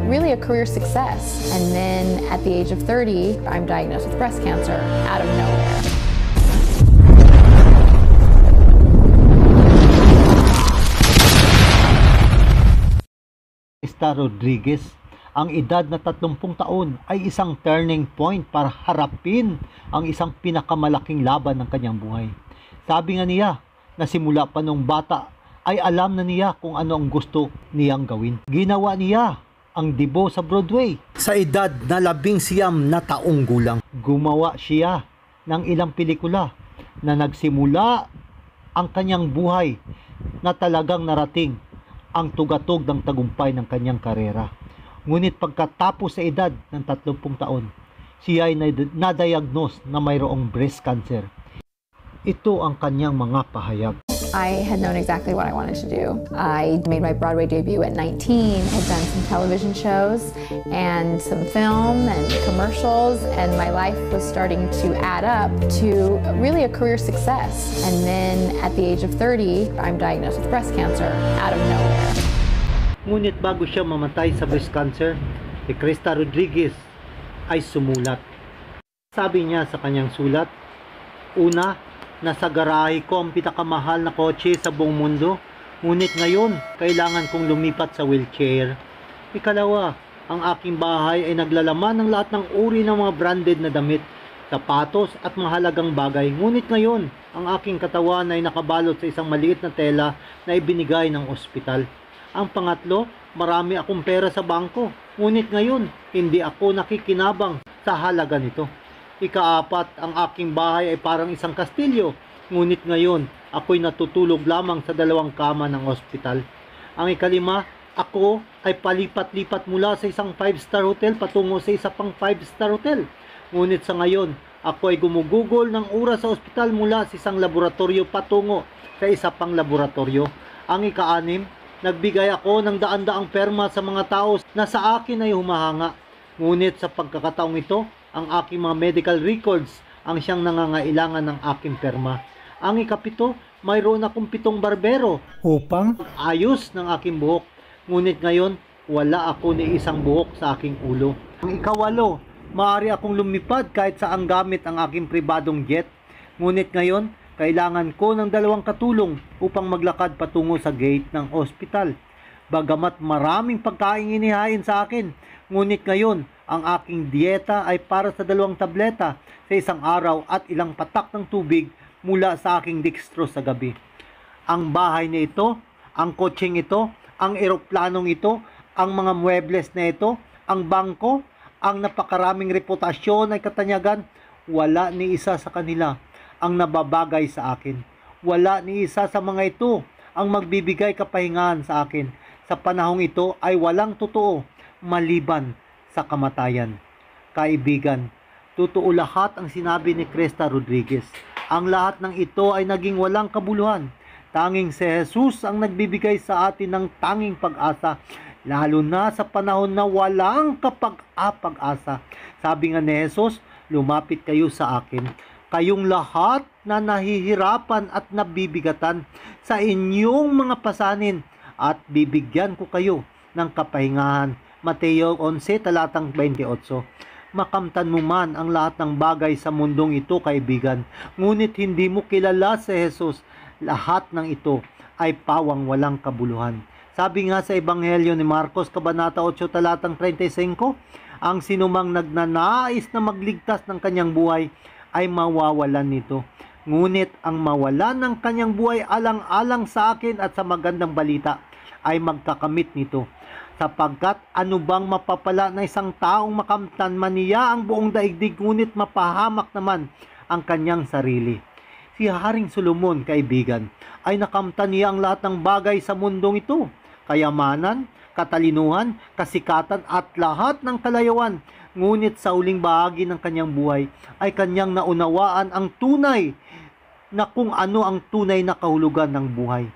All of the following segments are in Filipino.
really a career success. And then at the age of 30, I'm diagnosed with breast cancer out of nowhere. Krista Rodriguez, ang edad na 30 taon ay isang turning point para harapin ang isang pinakamalaking laban ng kanyang buhay. Sabi nga niya na simula pa nung bata ay alam na niya kung ano ang gusto niyang gawin. Ginawa niya ang debut sa Broadway sa edad na 19 na taong gulang. Gumawa siya ng ilang pelikula na nagsimula ang kanyang buhay na talagang narating ang tugatog ng tagumpay ng kanyang karera. Ngunit pagkatapos sa edad ng 30 taon, siya ay na-diagnose na mayroong breast cancer. Ito ang kanyang mga pahayag. I had known exactly what I wanted to do. I made my Broadway debut at 19, had done some television shows and some film and commercials, and my life was starting to add up to really a career success. And then at the age of 30, I'm diagnosed with breast cancer out of nowhere. Ngunit bago siya mamatay sa breast cancer, si Krista Rodriguez ay sumulat. Sabi niya sa kanyang sulat, una, nasa garahe ko ang pinakamahal na kotse sa buong mundo, ngunit ngayon kailangan kong lumipat sa wheelchair. Ikalawa, ang aking bahay ay naglalaman ng lahat ng uri ng mga branded na damit, sapatos at mahalagang bagay, ngunit ngayon ang aking katawan ay nakabalot sa isang maliit na tela na ibinigay ng ospital. Ang pangatlo, marami akong pera sa bangko, ngunit ngayon hindi ako nakikinabang sa halaga nito. Ikaapat, ang aking bahay ay parang isang kastilyo, ngunit ngayon ako'y natutulog lamang sa 2 kama ng ospital. Ang ikalima, ako ay palipat-lipat mula sa isang 5-star hotel patungo sa isa pang 5-star hotel. Ngunit sa ngayon, ako ay gumugugol ng oras sa ospital mula sa isang laboratorio patungo sa isa pang laboratorio. Ang ika-6, nagbigay ako ng daan-daang perma sa mga tao na sa akin ay humahanga. Ngunit sa pagkakataong ito, ang aking mga medical records ang siyang nangangailangan ng aking perma. Ang ika-7, mayroon akong 7 barbero upang ayos ng aking buhok. Ngunit ngayon, wala ako ni isang buhok sa aking ulo. Ang ika-8, maaari akong lumipad kahit saan gamit ang aking pribadong jet. Ngunit ngayon, kailangan ko ng 2 katulong upang maglakad patungo sa gate ng ospital. Bagamat maraming pagkain inihain sa akin, ngunit ngayon, ang aking dieta ay para sa 2 tableta sa isang araw at ilang patak ng tubig mula sa aking dextrose sa gabi. Ang bahay na ito, ang kotseng ito, ang eroplanong ito, ang mga muebles na ito, ang bangko, ang napakaraming reputasyon ay katanyagan, wala ni isa sa kanila ang nababagay sa akin. Wala ni isa sa mga ito ang magbibigay kapahingahan sa akin. Sa panahong ito ay walang totoo maliban sa kamatayan. Kaibigan, totoo lahat ang sinabi ni Krista Rodriguez. Ang lahat ng ito ay naging walang kabuluhan. Tanging si Jesus ang nagbibigay sa atin ng tanging pag-asa, lalo na sa panahon na walang kapag-apag-asa. Sabi nga ni Jesus, lumapit kayo sa akin, kayong lahat na nahihirapan at nabibigatan sa inyong mga pasanin, at bibigyan ko kayo ng kapahingahan. Mateo 11, talatang 28. Makamtan mo man ang lahat ng bagay sa mundong ito, kaibigan, ngunit hindi mo kilala si Jesus, lahat ng ito ay pawang walang kabuluhan. Sabi nga sa Ebanghelyo ni Marcos, Kabanata 8, talatang 35, ang sinumang nagnanais na magligtas ng kanyang buhay ay mawawalan nito. Ngunit ang mawalan ng kanyang buhay alang-alang sa akin at sa magandang balita ay magkakamit nito. Sapagkat ano bang mapapala na isang taong makamtan man niya ang buong daigdig, ngunit mapahamak naman ang kanyang sarili. Si Haring Solomon, kaibigan, ay nakamtan niya ang lahat ng bagay sa mundong ito, kayamanan, katalinuhan, kasikatan at lahat ng kalayawan. Ngunit sa uling bahagi ng kanyang buhay ay kanyang naunawaan ang tunay na kung ano ang tunay na kahulugan ng buhay.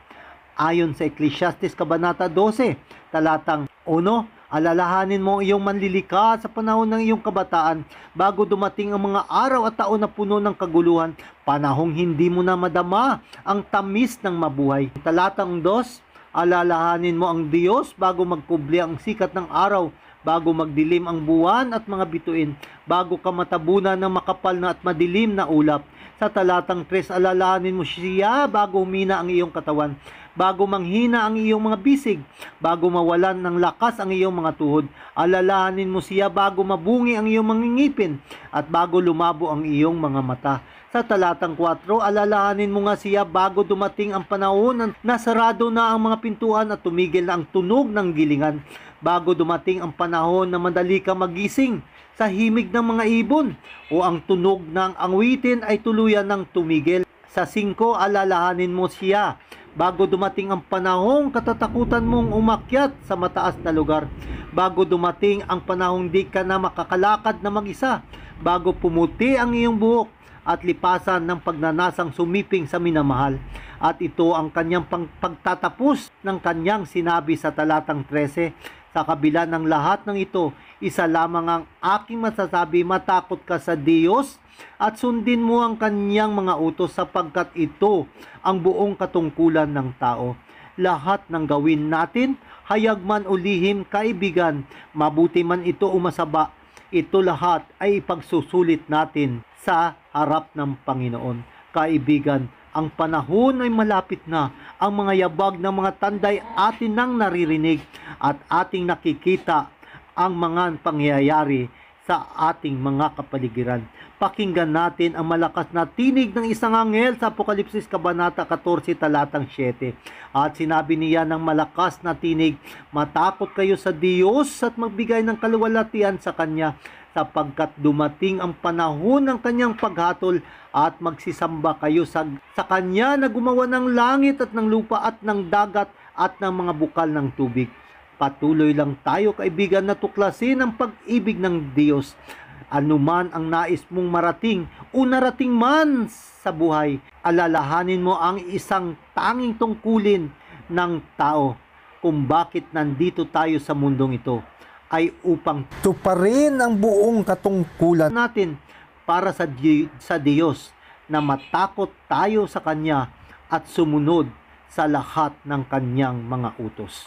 Ayon sa Ecclesiastes Kabanata 12, talatang 1, alalahanin mo ang iyong manlilika sa panahon ng iyong kabataan bago dumating ang mga araw at taon na puno ng kaguluhan, panahong hindi mo na madama ang tamis ng mabuhay. Talatang 2, Alalahanin mo ang Diyos bago magkubli ang sikat ng araw, bago magdilim ang buwan at mga bituin, bago ka matabunan ng makapal na at madilim na ulap. Sa talatang 3, alalahanin mo siya bago humina ang iyong katawan, bago manghina ang iyong mga bisig, bago mawalan ng lakas ang iyong mga tuhod. Alalahanin mo siya bago mabungi ang iyong mga ngipin, at bago lumabo ang iyong mga mata. Sa talatang 4, alalahanin mo nga siya bago dumating ang panahon na sarado na ang mga pintuan at tumigil na ang tunog ng gilingan, bago dumating ang panahon na madali ka magising sa himig ng mga ibon, o ang tunog ng angwitin ay tuluyan ng tumigil. Sa 5, alalahanin mo siya bago dumating ang panahong katatakutan mong umakyat sa mataas na lugar, bago dumating ang panahong di ka na makakalakad na mag-isa, bago pumuti ang iyong buhok at lipasan ng pagnanasang sumiping sa minamahal. At ito ang kanyang pagtatapos ng kanyang sinabi sa talatang 13, sa kabila ng lahat ng ito, isa lamang ang aking masasabi, matakot ka sa Diyos at sundin mo ang kanyang mga utos, sapagkat ito ang buong katungkulan ng tao. Lahat ng gawin natin, hayag man o lihim, kaibigan, mabuti man ito o masaba, ito lahat ay ipagsusulit natin sa harap ng Panginoon. Kaibigan, ang panahon ay malapit na. Ang mga yabag ng mga tanday atin nang naririnig at ating nakikita ang mga pangyayari sa ating mga kapaligiran. Pakinggan natin ang malakas na tinig ng isang anghel sa Apokalipsis Kabanata 14, talatang 7. At sinabi niya ng malakas na tinig, matakot kayo sa Diyos at magbigay ng kaluwalhatian sa Kanya, sapagkat dumating ang panahon ng kanyang paghatol, at magsisamba kayo sa Kanya na gumawa ng langit at ng lupa at ng dagat at ng mga bukal ng tubig. Patuloy lang tayo, kaibigan, na tuklasin ang pag-ibig ng Diyos. Anuman ang nais mong marating o narating man sa buhay, alalahanin mo ang isang tanging tungkulin ng tao kung bakit nandito tayo sa mundong ito, ay upang tuparin ang buong katungkulan natin para sa Diyos, na matakot tayo sa Kanya at sumunod sa lahat ng Kanyang mga utos.